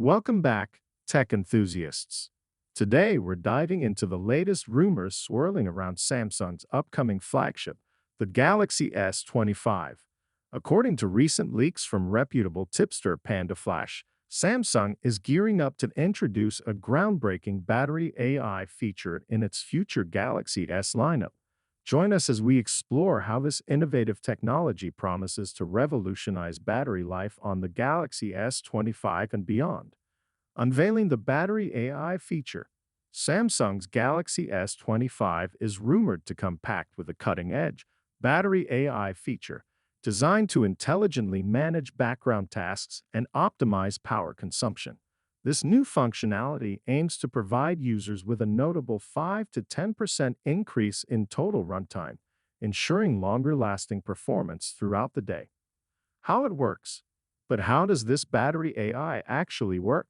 Welcome back, tech enthusiasts. Today, we're diving into the latest rumors swirling around Samsung's upcoming flagship, the Galaxy S25. According to recent leaks from reputable tipster Panda Flash, Samsung is gearing up to introduce a groundbreaking battery AI feature in its future Galaxy S lineup. Join us as we explore how this innovative technology promises to revolutionize battery life on the Galaxy S25 and beyond. Unveiling the battery AI feature, Samsung's Galaxy S25 is rumored to come packed with a cutting-edge battery AI feature designed to intelligently manage background tasks and optimize power consumption. This new functionality aims to provide users with a notable 5 to 10% increase in total runtime, ensuring longer-lasting performance throughout the day. How it works. But how does this battery AI actually work?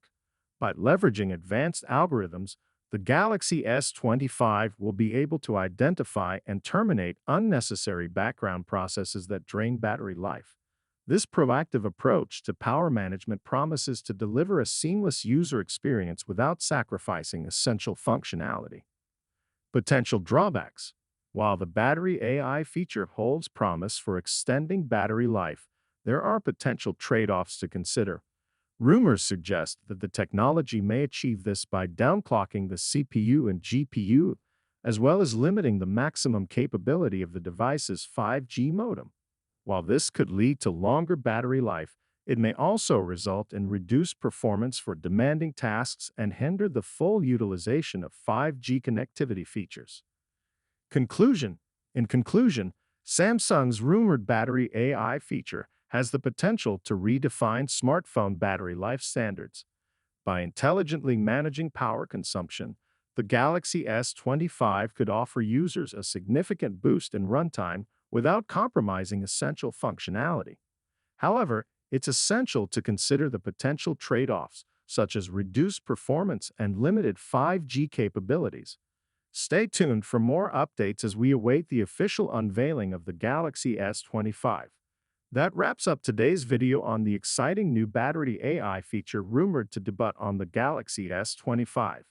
By leveraging advanced algorithms, the Galaxy S25 will be able to identify and terminate unnecessary background processes that drain battery life. This proactive approach to power management promises to deliver a seamless user experience without sacrificing essential functionality. Potential drawbacks. While the battery AI feature holds promise for extending battery life, there are potential trade-offs to consider. Rumors suggest that the technology may achieve this by downclocking the CPU and GPU, as well as limiting the maximum capability of the device's 5G modem. While this could lead to longer battery life, it may also result in reduced performance for demanding tasks and hinder the full utilization of 5G connectivity features. Conclusion. In conclusion, Samsung's rumored battery AI feature has the potential to redefine smartphone battery life standards. By intelligently managing power consumption, the Galaxy S25 could offer users a significant boost in runtime without compromising essential functionality. However, it's essential to consider the potential trade-offs, such as reduced performance and limited 5G capabilities. Stay tuned for more updates as we await the official unveiling of the Galaxy S25. That wraps up today's video on the exciting new battery AI feature rumored to debut on the Galaxy S25.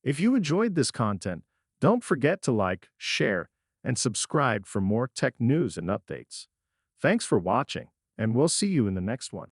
If you enjoyed this content, don't forget to like, share, and subscribe for more tech news and updates. Thanks for watching, and we'll see you in the next one.